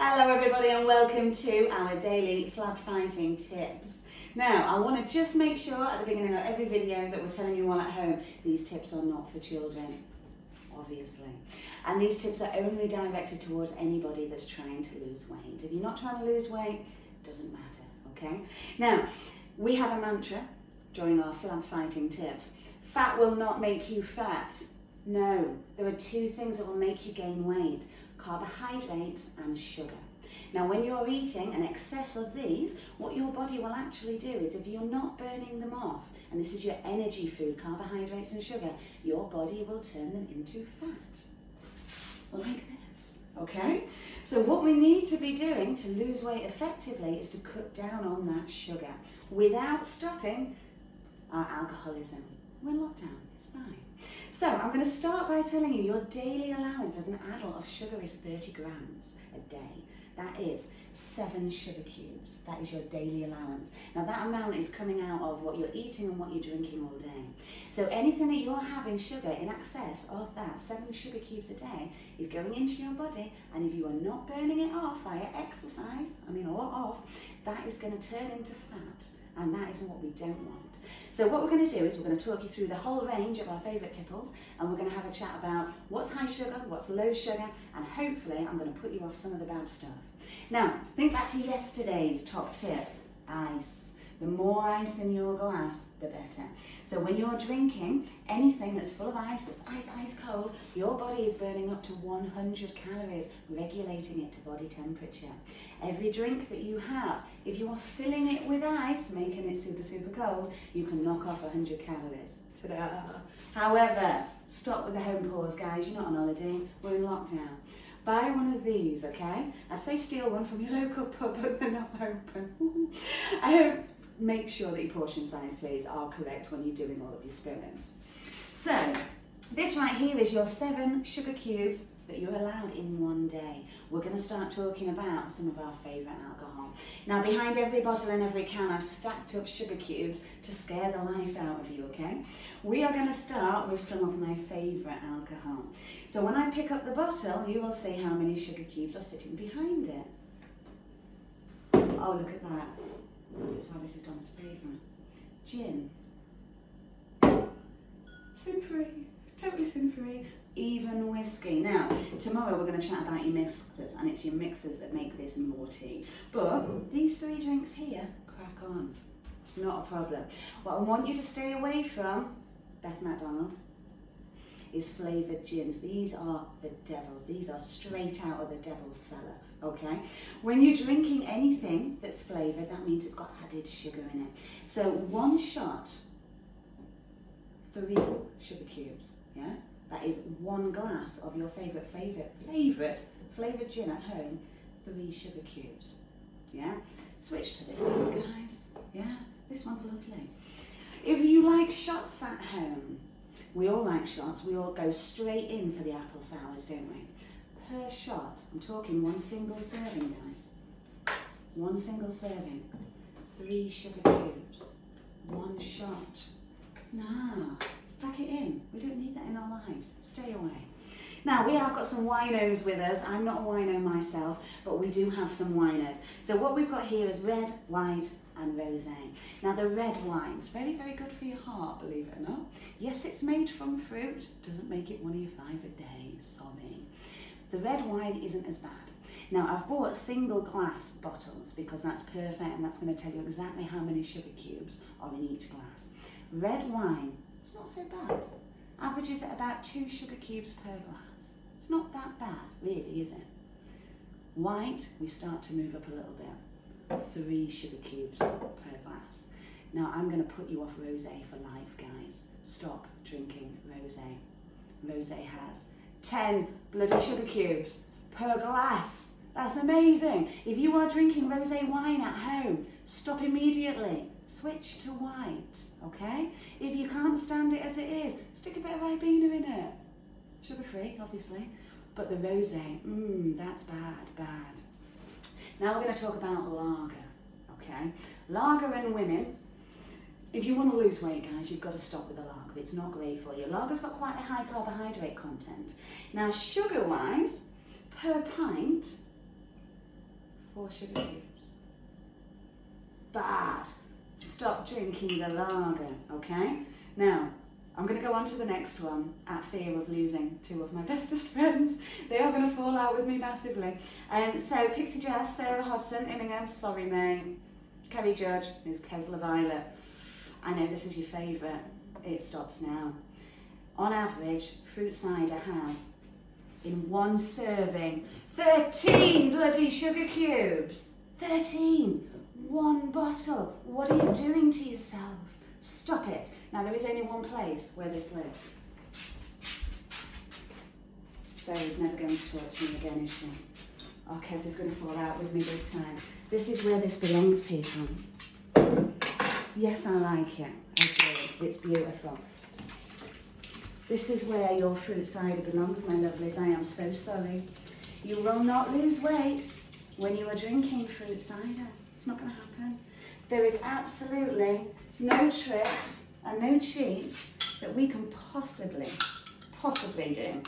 Hello everybody and welcome to our daily Flab fighting tips. Now I want to just make sure at the beginning of every video that we're telling you all at home, these tips are not for children, obviously. And these tips are only directed towards anybody that's trying to lose weight. If you're not trying to lose weight, it doesn't matter, okay? Now, we have a mantra during our Flab fighting tips. Fat will not make you fat. No, there are two things that will make you gain weight: carbohydrates and sugar. Now when you're eating an excess of these, what your body will actually do is, if you're not burning them off, and this is your energy food, carbohydrates and sugar, your body will turn them into fat, like this, okay? So what we need to be doing to lose weight effectively is to cut down on that sugar without stopping our alcoholism. We're in lockdown, it's fine. So I'm going to start by telling you your daily allowance as an adult of sugar is 30 grams a day. That is 7 sugar cubes. That is your daily allowance. Now that amount is coming out of what you're eating and what you're drinking all day. So anything that you're having sugar in excess of that 7 sugar cubes a day is going into your body, and if you are not burning it off via exercise, I mean a lot of, that is going to turn into fat, and that isn't what we don't want. So what we're going to do is we're going to talk you through the whole range of our favourite tipples, and we're going to have a chat about what's high sugar, what's low sugar, and hopefully I'm going to put you off some of the bad stuff. Now, think back to yesterday's top tip, ice. The more ice in your glass, the better. So when you're drinking anything that's full of ice, that's ice cold, your body is burning up to 100 calories, regulating it to body temperature. Every drink that you have, if you are filling it with ice, making it super, super cold, you can knock off 100 calories. Ta-da! However, stop with the home pause, guys. You're not on holiday, we're in lockdown. Buy one of these, okay? I say steal one from your local pub, but they're not open. Make sure that your portion size, please, are correct when you're doing all of your spirits. So, this right here is your 7 sugar cubes that you're allowed in one day. We're going to start talking about some of our favourite alcohol. Now, behind every bottle and every can, I've stacked up sugar cubes to scare the life out of you, okay? We are going to start with some of my favourite alcohol. So when I pick up the bottle, you will see how many sugar cubes are sitting behind it. Oh, look at that. This is why this is Donna's favourite. Gin. Sin-free. Totally sin-free. Even whiskey. Now, tomorrow we're going to chat about your mixers, and it's your mixers that make this more tea. But these 3 drinks here, crack on. It's not a problem. What I want you to stay away from, Beth McDonald, is flavoured gins. These are the devils. These are straight out of the devil's cellar, okay? When you're drinking anything that's flavoured, that means it's got added sugar in it. So 1 shot, 3 sugar cubes, yeah? That is 1 glass of your favourite flavoured gin at home, 3 sugar cubes, yeah? Switch to this one, guys, yeah? This one's lovely. If you like shots at home, we all like shots, we all go straight in for the apple sours, don't we? Per shot, I'm talking 1 single serving, guys. 1 single serving, 3 sugar cubes, 1 shot. Nah, pack it in. We don't need that in our lives. Stay away. Now, we have got some winos with us. I'm not a wino myself, but we do have some winos. So what we've got here is red, white, and rosé. Now the red wine's very, very good for your heart, believe it or not. Yes, it's made from fruit, doesn't make it one of your 5 a day, sorry. The red wine isn't as bad. Now I've bought single glass bottles because that's perfect, and that's going to tell you exactly how many sugar cubes are in each glass. Red wine, it's not so bad. Averages at about 2 sugar cubes per glass. It's not that bad, really, is it? White, we start to move up a little bit. 3 sugar cubes per glass. Now I'm going to put you off rosé for life, guys. Stop drinking rosé. Rosé has 10 bloody sugar cubes per glass. That's amazing. If you are drinking rosé wine at home, stop immediately. Switch to white, okay? If you can't stand it as it is, stick a bit of Ribena in it. Sugar-free, obviously. But the rosé, that's bad. Now we're going to talk about lager, okay? Lager in women, if you want to lose weight, guys, you've got to stop with the lager. It's not great for you. Lager's got quite a high carbohydrate content. Now, sugar-wise, per pint, 4 sugar cubes. Bad. Stop drinking the lager, okay? Now, I'm going to go on to the next one at fear of losing 2 of my bestest friends. They are going to fall out with me massively. So, Pixie Jess, Sarah Hodson, Immingham, sorry mate. Kerry Judge, Ms. Kesler Violet. I know this is your favourite. It stops now. On average, fruit cider has, in one serving, 13 bloody sugar cubes. 13. 1 bottle. What are you doing to yourself? Stop it. Now, there is only one place where this lives. Sarah's never going to talk to me again, is she? Oh, Kez is going to fall out with me big time. This is where this belongs, people. Yes, I like it. I do. It's beautiful. This is where your fruit cider belongs, my lovelies. I am so sorry. You will not lose weight when you are drinking fruit cider. It's not going to happen. There is absolutely no tricks and no cheats that we can possibly do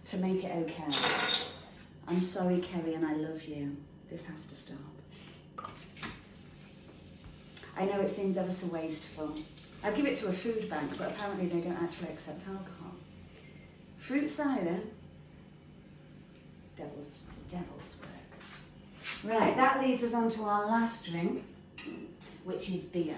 to make it okay. I'm sorry, Kerry, and I love you. This has to stop. I know it seems ever so wasteful. I'd give it to a food bank, but apparently they don't actually accept alcohol. Fruit cider, devil's work. Right, that leads us on to our last drink, which is beer.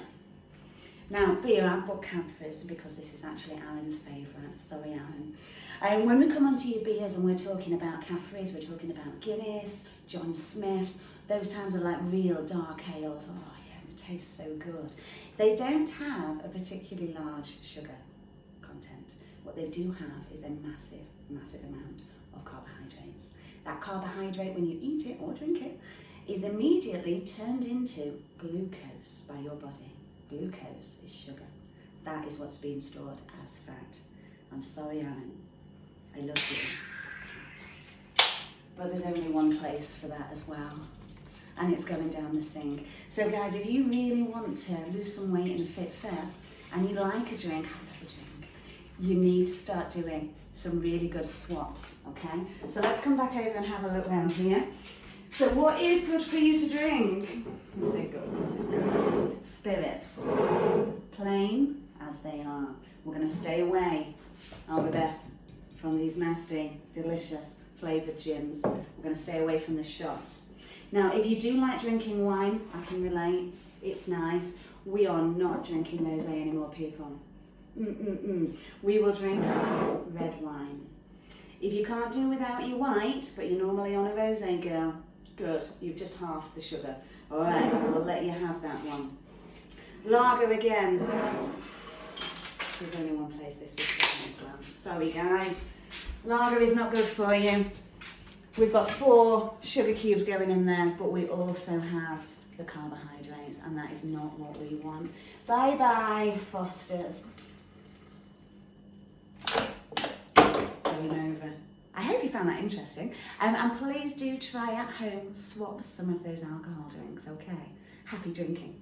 Now, beer, I've got Cadbury's because this is actually Alan's favourite. Sorry, Alan. And when we come onto your beers and we're talking about Cadbury's, we're talking about Guinness, John Smith's, those times are like real dark ales. Oh, yeah, it tastes so good. They don't have a particularly large sugar content. What they do have is a massive amount of carbohydrates. That carbohydrate, when you eat it or drink it, is immediately turned into glucose by your body. Glucose is sugar. That is what's being stored as fat. I'm sorry, Alan. I love you. But there's only one place for that as well. And it's going down the sink. So guys, if you really want to lose some weight in a FIT-FEB and you like a drink, I love a drink, you need to start doing some really good swaps, okay? So let's come back over and have a look around here. So what is good for you to drink? You say good, this is good. Spirits, plain as they are. We're going to stay away, aren't we, Beth, from these nasty, delicious flavoured gins. We're going to stay away from the shots. Now, if you do like drinking wine, I can relate. It's nice. We are not drinking rosé anymore, people. We will drink red wine. If you can't do without your white, but you're normally on a rosé, girl, good. You've just halved the sugar. All right, we'll let you have that one. Lager again. There's only one place this was going as well. Sorry, guys. Lager is not good for you. We've got 4 sugar cubes going in there, but we also have the carbohydrates, and that is not what we want. Bye-bye, Fosters. Going over. I hope you found that interesting. And please do try at home, swap some of those alcohol drinks, okay? Happy drinking.